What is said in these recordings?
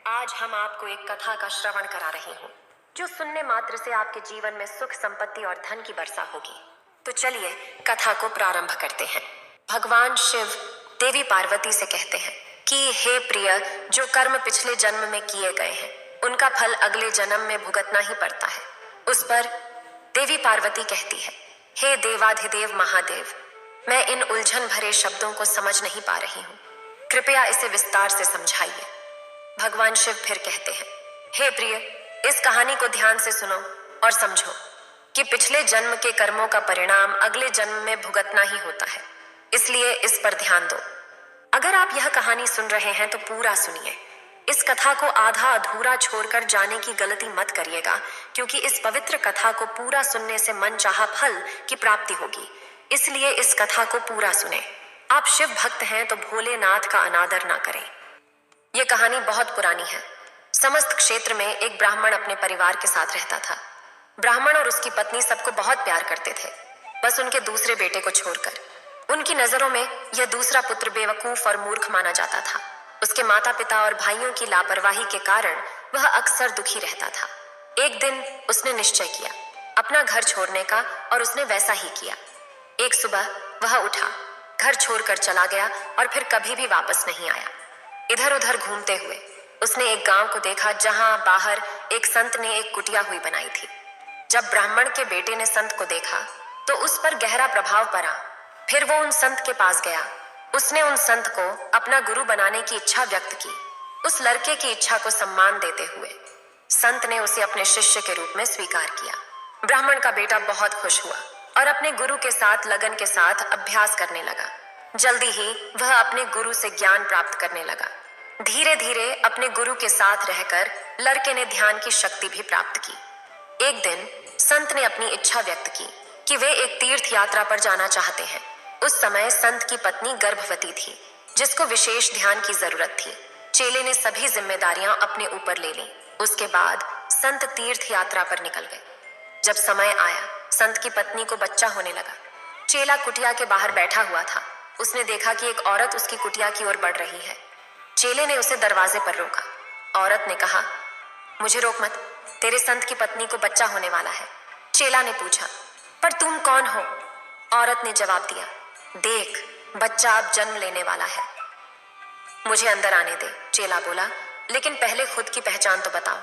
आज हम आपको एक कथा का श्रवण करा रही हूँ जो सुनने मात्र से आपके जीवन में सुख संपत्ति और धन की वर्षा होगी। तो चलिए कथा को प्रारंभ करते हैं। भगवान शिव देवी पार्वती से कहते हैं कि हे प्रिय, जो कर्म पिछले जन्म में किए गए हैं उनका फल अगले जन्म में भुगतना ही पड़ता है। उस पर देवी पार्वती कहती है, हे देवाधिदेव महादेव, मैं इन उलझन भरे शब्दों को समझ नहीं पा रही हूँ, कृपया इसे विस्तार से समझाइए। भगवान शिव फिर कहते हैं, हे प्रिय, इस कहानी को ध्यान से सुनो और समझो कि पिछले जन्म के कर्मों का परिणाम अगले जन्म में भुगतना ही होता है, इसलिए इस पर ध्यान दो। अगर आप यह कहानी सुन रहे हैं तो पूरा सुनिए। इस कथा को आधा अधूरा छोड़कर जाने की गलती मत करिएगा, क्योंकि इस पवित्र कथा को पूरा सुनने से मनचाहा फल की प्राप्ति होगी। इसलिए इस कथा को पूरा सुने। आप शिव भक्त हैं तो भोलेनाथ का अनादर ना करें। यह कहानी बहुत पुरानी है। समस्त क्षेत्र में एक ब्राह्मण अपने परिवार के साथ रहता था। ब्राह्मण और उसकी पत्नी सबको बहुत प्यार करते थे, बस उनके दूसरे बेटे को छोड़कर। उनकी नजरों में यह दूसरा पुत्र बेवकूफ और मूर्ख माना जाता था। उसके माता पिता और भाइयों की लापरवाही के कारण वह अक्सर दुखी रहता था। एक दिन उसने निश्चय किया अपना घर छोड़ने का, और उसने वैसा ही किया। एक सुबह वह उठा, घर छोड़कर चला गया और फिर कभी भी वापस नहीं आया। इधर उधर घूमते हुए उसने एक गांव को देखा जहां बाहर एक संत ने एक कुटिया हुई बनाई थी। जब ब्राह्मण के बेटे ने संत को देखा तो उस पर गहरा प्रभाव पड़ा। फिर वो उन संत के पास गया। उसने उन संत को अपना गुरु बनाने की इच्छा व्यक्त की। उस लड़के की इच्छा को सम्मान देते हुए संत ने उसे अपने शिष्य के रूप में स्वीकार किया। ब्राह्मण का बेटा बहुत खुश हुआ और अपने गुरु के साथ लगन के साथ अभ्यास करने लगा। जल्दी ही वह अपने गुरु से ज्ञान प्राप्त करने लगा। धीरे धीरे अपने गुरु के साथ रहकर लड़के ने ध्यान की शक्ति भी प्राप्त की। एक दिन संत ने अपनी इच्छा व्यक्त की कि वे एक तीर्थ यात्रा पर जाना चाहते हैं। उस समय संत की पत्नी गर्भवती थी, जिसको विशेष ध्यान की जरूरत थी। चेले ने सभी जिम्मेदारियां अपने ऊपर ले लीं। उसके बाद संत तीर्थ यात्रा पर निकल गए। जब समय आया, संत की पत्नी को बच्चा होने लगा। चेला कुटिया के बाहर बैठा हुआ था। उसने देखा कि एक औरत उसकी कुटिया की ओर बढ़ रही है। चेले ने उसे दरवाजे पर रोका। औरत ने कहा, मुझे रोक मत, तेरे संत की पत्नी को बच्चा होने वाला है। चेला ने पूछा, पर तुम कौन हो? औरत ने जवाब दिया, देख, बच्चा अब जन्म लेने वाला है। मुझे अंदर आने दे, चेला बोला, लेकिन पहले खुद की पहचान तो बताओ।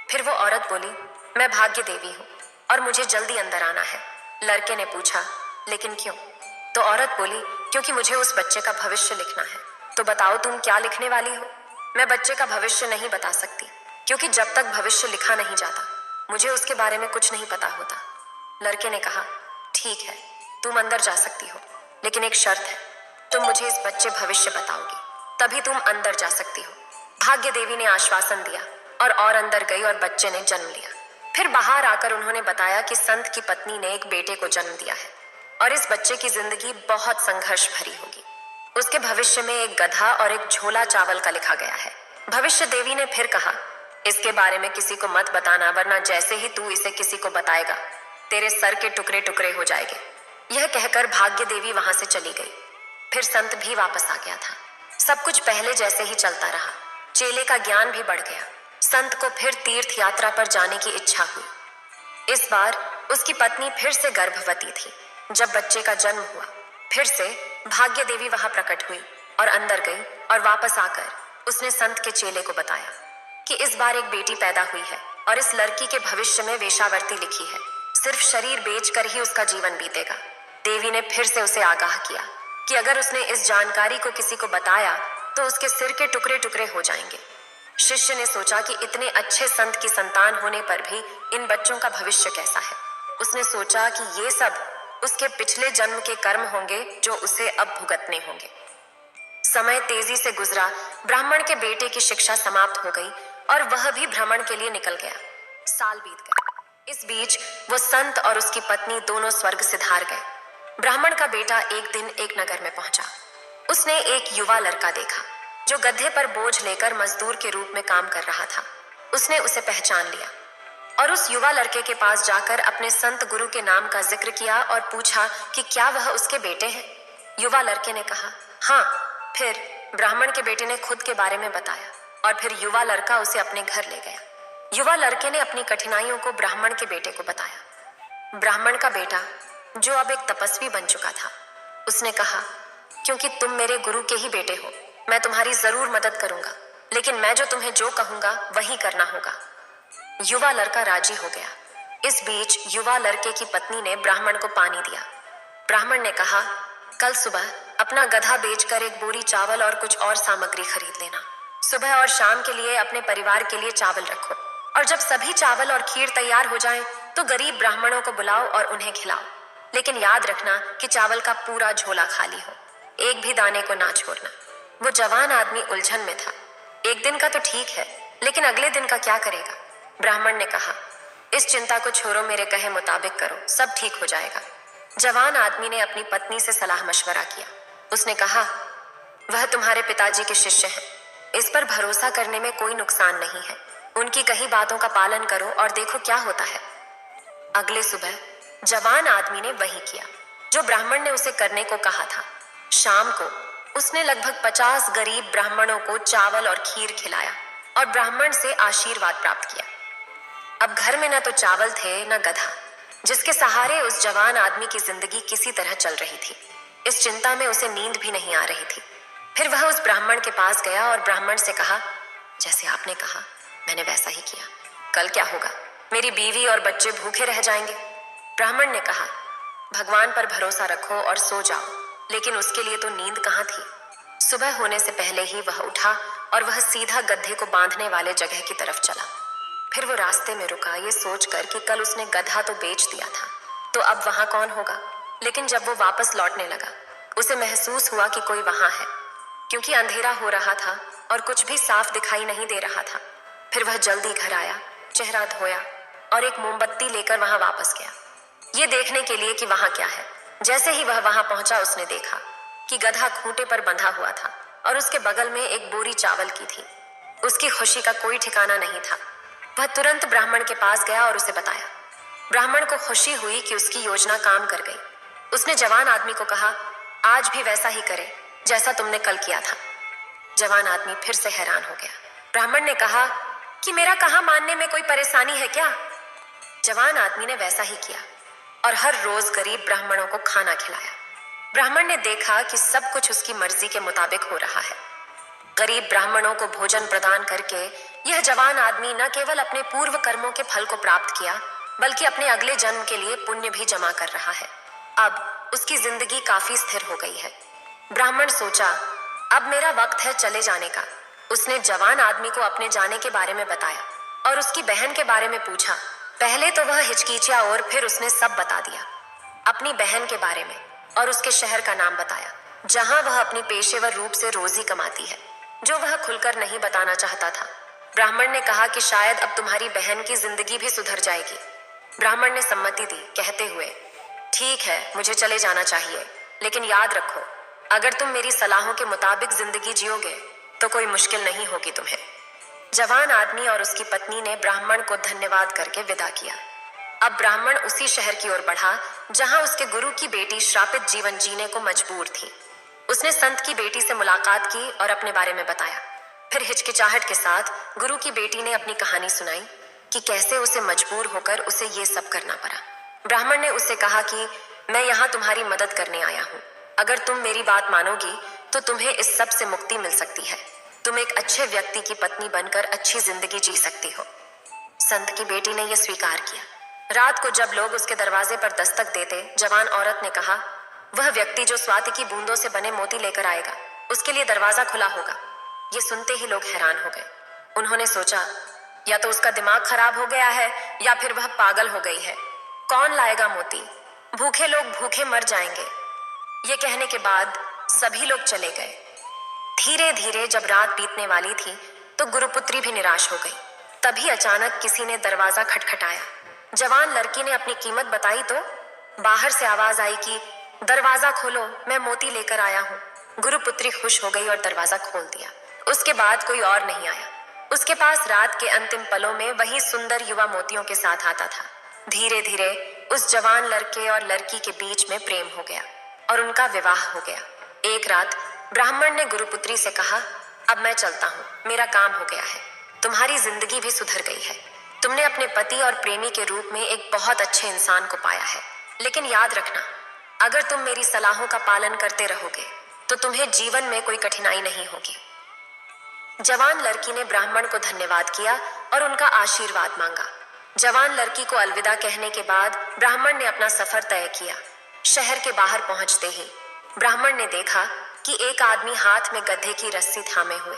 फिर वो औरत बोली, मैं भाग्य देवी हूँ और मुझे जल्दी अंदर आना है। लड़के ने पूछा, लेकिन क्यों? तो औरत बोली, क्योंकि मुझे उस बच्चे का भविष्य लिखना है। तो बताओ तुम क्या लिखने वाली हो? मैं बच्चे का भविष्य नहीं बता सकती, क्योंकि जब तक भविष्य लिखा नहीं जाता मुझे उसके बारे में कुछ नहीं पता होता। लड़के ने कहा, ठीक है, तुम अंदर जा सकती हो, लेकिन एक शर्त है, तुम मुझे इस बच्चे भविष्य बताओगी, तभी तुम अंदर जा सकती हो। भाग्य देवी ने आश्वासन दिया और अंदर गई और बच्चे ने जन्म लिया। फिर बाहर आकर उन्होंने बताया कि संत की पत्नी ने एक बेटे को जन्म दिया है और इस बच्चे की जिंदगी बहुत संघर्ष भरी होगी। उसके भविष्य में एक गधा और एक झोला चावल का लिखा गया है। भविष्य देवी ने फिर कहा, इसके बारे में किसी को मत बताना, वरना जैसे ही तू इसे किसी को बताएगा तेरे सर के टुकड़े टुकड़े हो जाएंगे। यह कहकर भाग्य देवी वहां से चली गई। फिर संत भी वापस आ गया था। सब कुछ पहले जैसे ही चलता रहा। चेले का ज्ञान भी बढ़ गया। संत को फिर तीर्थ यात्रा पर जाने की इच्छा हुई। इस बार उसकी पत्नी फिर से गर्भवती थी। जब बच्चे का जन्म हुआ, फिर से भाग्य देवी वहां प्रकट हुई और अंदर गई, और वापस आकर उसने संत के चेले को बताया कि इस बार एक बेटी पैदा हुई है और इस लड़की के भविष्य में वेश्यावृत्ति लिखी है। सिर्फ शरीर बेचकर ही उसका जीवन बीतेगा। देवी ने फिर से उसे आगाह किया कि अगर उसने इस जानकारी को किसी को बताया तो उसके सिर के टुकड़े टुकड़े हो जाएंगे। शिष्य ने सोचा कि इतने अच्छे संत की संतान होने पर भी इन बच्चों का भविष्य कैसा है। उसने सोचा कि ये सब उसके पिछले जन्म के कर्म होंगे जो उसे अब भुगतने होंगे। समय तेजी से गुजरा। ब्राह्मण के बेटे की शिक्षा समाप्त हो गई और वह भी भ्रमण के लिए निकल गया। साल बीत गए। इस बीच वो संत और उसकी पत्नी दोनों स्वर्ग सिधार गए। ब्राह्मण का बेटा एक दिन एक नगर में पहुंचा। उसने एक युवा लड़का देखा जो गधे पर बोझ लेकर मजदूर के रूप में काम कर रहा था। उसने उसे पहचान लिया और उस युवा लड़के के पास जाकर अपने संत गुरु के नाम का जिक्र किया और पूछा कि क्या वह उसके बेटे हैं। युवा लड़के ने कहा, हाँ। फिर ब्राह्मण के बेटे ने खुद के बारे में बताया। और फिर युवा लड़का उसे अपने घर ले गया। युवा लड़के ने अपनी कठिनाइयों को ब्राह्मण के बेटे को बताया। ब्राह्मण का बेटा, जो अब एक तपस्वी बन चुका था, उसने कहा, क्योंकि तुम मेरे गुरु के ही बेटे हो, मैं तुम्हारी जरूर मदद करूंगा, लेकिन मैं जो तुम्हें कहूंगा वही करना होगा। युवा लड़का राजी हो गया। इस बीच युवा लड़के की पत्नी ने ब्राह्मण को पानी दिया। ब्राह्मण ने कहा, कल सुबह अपना गधा बेचकर एक बोरी चावल और कुछ और सामग्री खरीद लेना। सुबह और शाम के लिए अपने परिवार के लिए चावल रखो, और जब सभी चावल और खीर तैयार हो जाएं, तो गरीब ब्राह्मणों को बुलाओ और उन्हें खिलाओ। लेकिन याद रखना कि चावल का पूरा झोला खाली हो, एक भी दाने को ना छोड़ना। वो जवान आदमी उलझन में था। एक दिन का तो ठीक है, लेकिन अगले दिन का क्या करेगा? ब्राह्मण ने कहा, इस चिंता को छोड़ो, मेरे कहे मुताबिक करो, सब ठीक हो जाएगा। जवान आदमी ने अपनी पत्नी से सलाह मशवरा किया। उसने कहा, वह तुम्हारे पिताजी के शिष्य हैं, इस पर भरोसा करने में कोई नुकसान नहीं है। उनकी कही बातों का पालन करो और देखो क्या होता है। अगले सुबह जवान आदमी ने वही किया जो ब्राह्मण ने उसे करने को कहा था। शाम को उसने लगभग 50 गरीब ब्राह्मणों को चावल और खीर खिलाया और ब्राह्मण से आशीर्वाद प्राप्त किया। अब घर में न तो चावल थे न गधा, जिसके सहारे उस जवान आदमी की जिंदगी किसी तरह चल रही थी। इस चिंता में उसे नींद भी नहीं आ रही थी। फिर वह उस ब्राह्मण के पास गया और ब्राह्मण से कहा, जैसे आपने कहा मैंने वैसा ही किया। कल क्या होगा? मेरी बीवी और बच्चे भूखे रह जाएंगे। ब्राह्मण ने कहा, भगवान पर भरोसा रखो और सो जाओ, लेकिन उसके लिए तो नींद कहाँ थी। सुबह होने से पहले ही वह उठा और वह सीधा गधे को बांधने वाले जगह की तरफ चला। फिर वो रास्ते में रुका, ये सोचकर कि कल उसने गधा तो बेच दिया था, तो अब वहां कौन होगा। लेकिन जब वो वापस लौटने लगा, उसे महसूस हुआ कि कोई वहां है, क्योंकि अंधेरा हो रहा था और कुछ भी साफ दिखाई नहीं दे रहा था। फिर वह जल्दी घर आया, चेहरा धोया और एक मोमबत्ती लेकर वहां वापस गया, ये देखने के लिए कि वहां क्या है। जैसे ही वह वहां पहुंचा, उसने देखा कि गधा खूंटे पर बंधा हुआ था और उसके बगल में एक बोरी चावल की थी। उसकी खुशी का कोई ठिकाना नहीं था। वह तुरंत ब्राह्मण के पास गया और उसे बताया। ब्राह्मण को खुशी हुई कि उसकी योजना काम कर गई। उसने जवान आदमी को कहा, आज भी वैसा ही करे जैसा तुमने कल किया था। जवान आदमी फिर से हैरान हो गया। ब्राह्मण ने कहा कि मेरा कहाँ मानने में कोई परेशानी है क्या? जवान आदमी ने वैसा ही किया और हर रोज गरीब ब्राह्मणों को खाना खिलाया। ब्राह्मण ने देखा कि सब कुछ उसकी मर्जी के मुताबिक हो रहा है। गरीब ब्राह्मणों को भोजन प्रदान करके यह जवान आदमी न केवल अपने पूर्व कर्मों के फल को प्राप्त किया, बल्कि अपने अगले जन्म के लिए पुण्य भी जमा कर रहा है। अब उसकी जिंदगी काफी स्थिर हो गई है। ब्राह्मण सोचा, अब मेरा वक्त है चले जाने का। उसने जवान आदमी को अपने जाने के बारे में बताया और उसकी बहन के बारे में पूछा। पहले तो वह हिचकिचा और फिर उसने सब बता दिया, अपनी बहन के बारे में और उसके शहर का नाम बताया, जहां वह अपनी पेशेवर रूप से रोजी कमाती है, जो वह खुलकर नहीं बताना चाहता था। ब्राह्मण ने कहा कि शायद अब तुम्हारी बहन की जिंदगी भी सुधर जाएगी। ब्राह्मण ने सम्मति दी, कहते हुए, ठीक है, मुझे चले जाना चाहिए, लेकिन याद रखो, अगर तुम मेरी सलाहों के मुताबिक जिंदगी जियोगे तो कोई मुश्किल नहीं होगी तुम्हें। जवान आदमी और उसकी पत्नी ने ब्राह्मण को धन्यवाद करके विदा किया। अब ब्राह्मण उसी शहर की ओर बढ़ा जहां उसके गुरु की बेटी श्रापित जीवन जीने को मजबूर थी। उसने संत की बेटी से मुलाकात की और अपने बारे में बताया। फिर हिचकिचाहट के साथ गुरु की बेटी ने अपनी कहानी सुनाई कि कैसे उसे मजबूर होकर उसे ये सब करना पड़ा। ब्राह्मण ने उससे कहा कि मैं यहाँ तुम्हारी मदद करने आया हूँ। अगर तुम मेरी बात मानोगी तो तुम्हें इस सब से मुक्ति मिल सकती है। तुम एक अच्छे व्यक्ति की पत्नी बनकर अच्छी जिंदगी जी सकती हो। संत की बेटी ने यह स्वीकार किया। रात को जब लोग उसके दरवाजे पर दस्तक देते, जवान औरत ने कहा, वह व्यक्ति जो स्वाति की बूंदों से बने मोती लेकर आएगा, उसके लिए दरवाजा खुला होगा। ये सुनते ही लोग हैरान हो गए। उन्होंने सोचा, या तो उसका दिमाग खराब हो गया है या फिर वह पागल हो गई है। कौन लाएगा मोती? भूखे लोग भूखे मर जाएंगे। ये कहने के बाद सभी लोग चले गए। धीरे धीरे जब रात बीतने वाली थी तो गुरुपुत्री भी निराश हो गई। तभी अचानक किसी ने दरवाजा खटखटाया। जवान लड़की ने अपनी कीमत बताई तो बाहर से आवाज आई कि दरवाजा खोलो, मैं मोती लेकर आया हूँ। गुरुपुत्री खुश हो गई और दरवाजा खोल दिया। उसके बाद कोई और नहीं आया। उसके पास रात के अंतिम पलों में वही सुंदर युवा मोतियों के साथ आता था। धीरे धीरे उस जवान लड़के और लड़की के बीच में प्रेम हो गया और उनका विवाह हो गया। एक रात ब्राह्मण ने गुरुपुत्री से कहा, अब मैं चलता हूँ, मेरा काम हो गया है। तुम्हारी जिंदगी भी सुधर गई है। तुमने अपने पति और प्रेमी के रूप में एक बहुत अच्छे इंसान को पाया है। लेकिन याद रखना, अगर तुम मेरी सलाहों का पालन करते रहोगे तो तुम्हें जीवन में कोई कठिनाई नहीं होगी। जवान लड़की ने ब्राह्मण को धन्यवाद किया और उनका आशीर्वाद मांगा। जवान लड़की को अलविदा कहने के बाद ब्राह्मण ने अपना सफर तय किया। शहर के बाहर पहुंचते ही ब्राह्मण ने देखा कि एक आदमी हाथ में गधे की रस्सी थामे हुए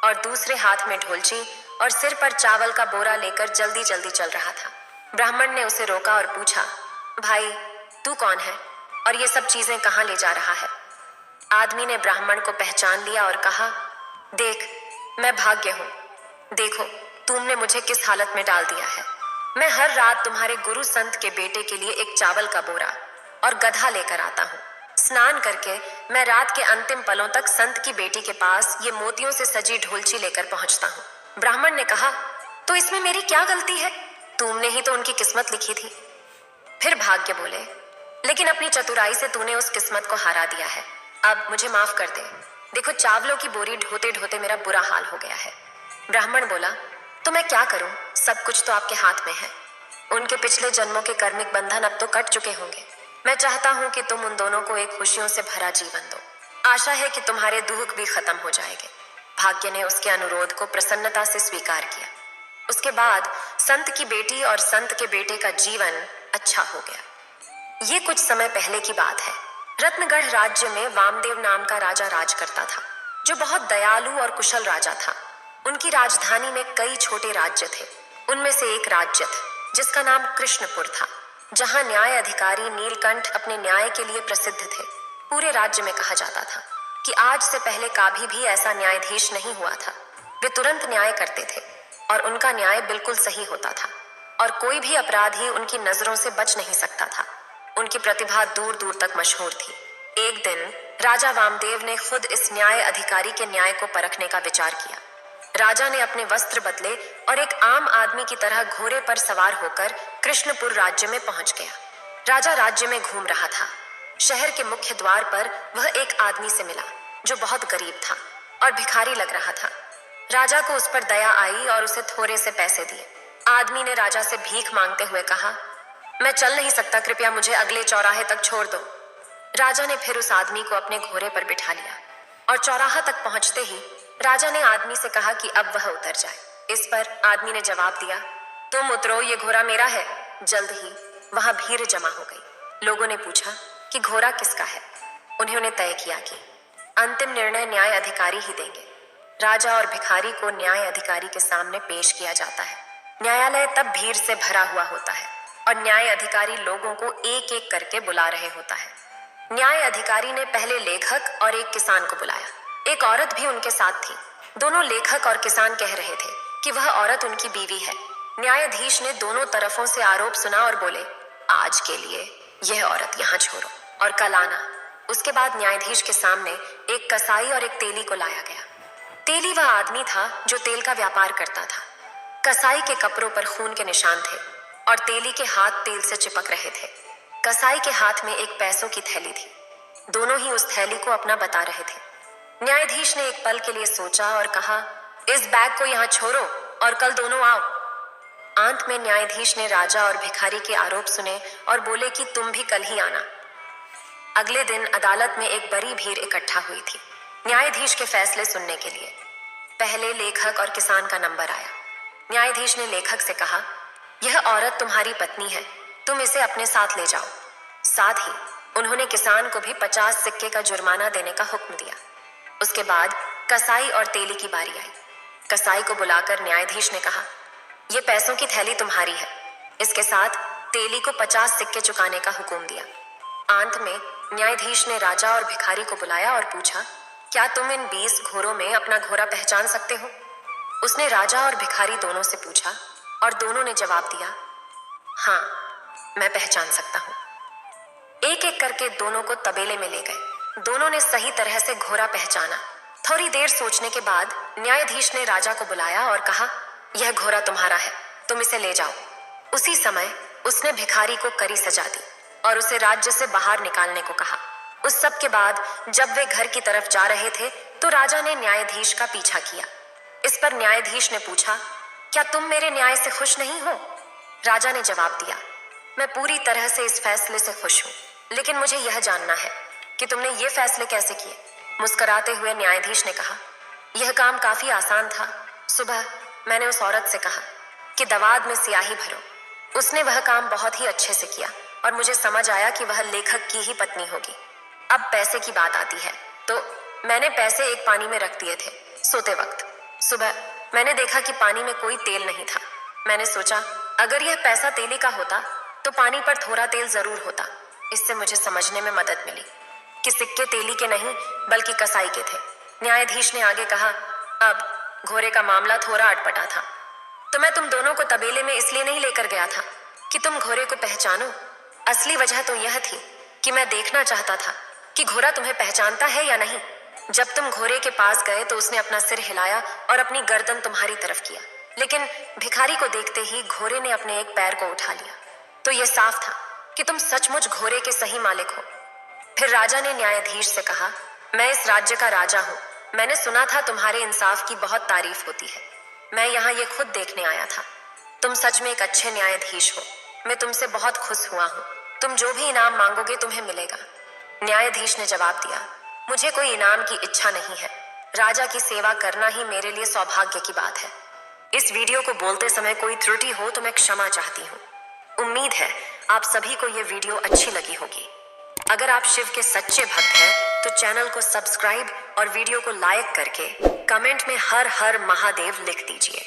और दूसरे हाथ में ढोलची और सिर पर चावल का बोरा लेकर जल्दी जल्दी चल रहा था। ब्राह्मण ने उसे रोका और पूछा, भाई तू कौन है और ये सब चीजें कहाँ ले जा रहा है? आदमी ने ब्राह्मण को पहचान लिया और कहा, देख, मैं भाग्य हूँ। देखो तुमने मुझे किस हालत में डाल दिया है। मैं हर रात तुम्हारे गुरु संत के बेटे के लिए एक चावल का बोरा और गधा लेकर आता हूँ। स्नान करके मैं रात के अंतिम पलों तक संत की बेटी के पास ये मोतियों से सजी ढोलची लेकर पहुंचता हूँ। ब्राह्मण ने कहा, तो इसमें मेरी क्या गलती है? तुमने ही तो उनकी किस्मत लिखी थी। फिर भाग्य बोले, लेकिन अपनी चतुराई से तूने उस किस्मत को हरा दिया है। अब मुझे माफ कर दे। देखो चावलों की बोरी ढोते ढोते मेरा बुरा हाल हो गया है। ब्राह्मण बोला, तो मैं क्या करूं? सब कुछ तो आपके हाथ में है। उनके पिछले जन्मों के कर्मिक बंधन अब तो कट चुके होंगे। मैं चाहता हूं कि तुम उन दोनों को एक खुशियों से भरा जीवन दो। आशा है कि तुम्हारे दुख भी खत्म हो जाएंगे। भाग्य ने उसके अनुरोध को प्रसन्नता से स्वीकार किया। उसके बाद संत की बेटी और संत के बेटे का जीवन अच्छा हो गया। ये कुछ समय पहले की बात है। रत्नगढ़ राज्य में वामदेव नाम का राजा राज करता था, जो बहुत दयालु और कुशल राजा था। उनकी राजधानी में कई छोटे राज्य थे। उनमें से एक राज्य था जिसका नाम कृष्णपुर था, जहां न्याय अधिकारी नीलकंठ अपने न्याय के लिए प्रसिद्ध थे। पूरे राज्य में कहा जाता था कि आज से पहले कभी भी ऐसा न्यायाधीश नहीं हुआ था। वे तुरंत न्याय करते थे और उनका न्याय बिल्कुल सही होता था और कोई भी अपराधी उनकी नजरों से बच नहीं सकता था। उनकी प्रतिभा दूर दूर तक मशहूर थी। एक दिन राजा वामदेव ने खुद इस न्याय अधिकारी के न्याय को परखने का विचार किया। राजा ने अपने वस्त्र बदले और एक आम आदमी की तरह घोड़े पर सवार होकर कृष्णपुर राज्य में पहुंच गया। राजा राज्य में घूम रहा था। शहर के मुख्य द्वार पर वह एक आदमी से मिला जो बहुत गरीब था और भिखारी लग रहा था। राजा को उस पर दया आई और उसे थोड़े से पैसे दिए। आदमी ने राजा से भीख मांगते हुए कहा, मैं चल नहीं सकता, कृपया मुझे अगले चौराहे तक छोड़ दो। राजा ने फिर उस आदमी को अपने घोड़े पर बिठा लिया और चौराहा तक पहुंचते ही राजा ने आदमी से कहा कि अब वह उतर जाए। इस पर आदमी ने जवाब दिया, तुम उतरो, ये घोड़ा मेरा है। जल्द ही वहां भीड़ जमा हो गई। लोगों ने पूछा कि घोड़ा किसका है। उन्होंने तय किया कि अंतिम निर्णय न्याय अधिकारी ही देंगे। राजा और भिखारी को न्याय अधिकारी के सामने पेश किया जाता है। न्यायालय तब भीड़ से भरा हुआ होता है और न्याय अधिकारी लोगों को एक एक करके बुला रहे होता है। न्याय अधिकारी ने पहले लेखक और एक किसान को बुलाया। एक औरत भी उनके साथ थी। दोनों लेखक और किसान कह रहे थे कि वह औरत उनकी बीवी है। न्यायाधीश ने दोनों तरफों से आरोप सुना और बोले, आज के लिए यह औरत यहाँ छोड़ो और कल आना। उसके बाद न्यायाधीश के सामने एक कसाई और एक तेली को लाया गया। तेली वह आदमी था जो तेल का व्यापार करता था। कसाई के कपड़ों पर खून के निशान थे और तेली के हाथ तेल से चिपक रहे थे। कसाई के हाथ में एक पैसों की थैली थी। दोनों ही उस थैली को अपना बता रहे थे। न्यायाधीश ने एक पल के लिए सोचा और कहा, इस बैग को यहाँ छोड़ो और कल दोनों आओ। अंत में न्यायाधीश ने राजा और भिखारी के आरोप सुने और बोले कि तुम भी कल ही आना। अगले दिन अदालत में एक बड़ी भीड़ इकट्ठा हुई थी न्यायाधीश के फैसले सुनने के लिए। पहले लेखक और किसान का नंबर आया। न्यायाधीश ने लेखक से कहा, यह औरत तुम्हारी पत्नी है, तुम इसे अपने साथ ले जाओ। साथ ही उन्होंने किसान को भी 50 सिक्के का जुर्माना देने का हुक्म दिया। उसके बाद कसाई और तेली की बारी आई। कसाई को बुलाकर न्यायाधीश ने कहा, यह पैसों की थैली तुम्हारी है। इसके साथ तेली को 50 सिक्के चुकाने का हुक्म दिया। अंत में न्यायाधीश ने राजा और भिखारी को बुलाया और पूछा, क्या तुम इन 20 घोड़ों में अपना घोड़ा पहचान सकते हो? उसने राजा और भिखारी दोनों से पूछा और दोनों ने जवाब दिया, हाँ, मैं पहचान सकता हूँ। एक एक करके दोनों को तबेले में ले गए। दोनों ने सही तरह से घोड़ा पहचाना। थोड़ी देर सोचने के बाद न्यायाधीश ने राजा को बुलाया और कहा, यह घोड़ा तुम्हारा है, तुम इसे ले जाओ। उसी समय उसने भिखारी को कड़ी सजा दी और उसे राज्य से बाहर निकालने को कहा। उस सब के बाद जब वे घर की तरफ जा रहे थे तो राजा ने न्यायाधीश का पीछा किया। इस पर न्यायाधीश ने पूछा, क्या तुम मेरे न्याय से खुश नहीं हो? राजा ने जवाब दिया, मैं पूरी तरह से इस फैसले से खुश हूं, लेकिन मुझे यह जानना है कि तुमने ये फैसले कैसे किए। मुस्कुराते हुए न्यायाधीश ने कहा, यह काम काफी आसान था। सुबह मैंने उस औरत से कहा कि दवात में स्याही भरो। उसने वह काम बहुत ही अच्छे से किया और मुझे समझ आया कि वह लेखक की ही पत्नी होगी। अब पैसे की बात आती है तो मैंने पैसे एक पानी में रख दिए थे सोते वक्त। सुबह मैंने देखा कि पानी में कोई तेल नहीं था। मैंने सोचा अगर यह पैसा तेली का होता तो पानी पर थोड़ा तेल जरूर होता। इससे मुझे समझने में मदद मिली कि सिक्के तेली के नहीं बल्कि कसाई के थे। न्यायाधीश ने आगे कहा, अब घोड़े का मामला थोड़ा अटपटा था, तो मैं तुम दोनों को तबेले में इसलिए नहीं लेकर गया था कि तुम घोड़े को पहचानो। असली वजह तो यह थी कि मैं देखना चाहता था कि घोड़ा तुम्हें पहचानता है या नहीं। जब तुम घोड़े के पास गए तो उसने अपना सिर हिलाया और अपनी गर्दन तुम्हारी तरफ किया, लेकिन भिखारी को देखते ही घोड़े ने अपने एक पैर को उठा लिया। तो यह साफ था कि तुम सचमुच घोड़े के सही मालिक हो। फिर राजा ने न्यायाधीश से कहा, मैं इस राज्य का राजा हूँ। मैंने सुना था तुम्हारे इंसाफ की बहुत तारीफ होती है। मैं यहाँ ये खुद देखने आया था। तुम सच में एक अच्छे न्यायाधीश हो। मैं तुमसे बहुत खुश हुआ हूँ। तुम जो भी इनाम मांगोगे तुम्हें मिलेगा। न्यायाधीश ने जवाब दिया, मुझे कोई इनाम की इच्छा नहीं है। राजा की सेवा करना ही मेरे लिए सौभाग्य की बात है। इस वीडियो को बोलते समय कोई त्रुटि हो तो मैं क्षमा चाहती हूँ। उम्मीद है आप सभी को ये वीडियो अच्छी लगी होगी। अगर आप शिव के सच्चे भक्त हैं तो चैनल को सब्सक्राइब और वीडियो को लाइक करके कमेंट में हर हर महादेव लिख दीजिए।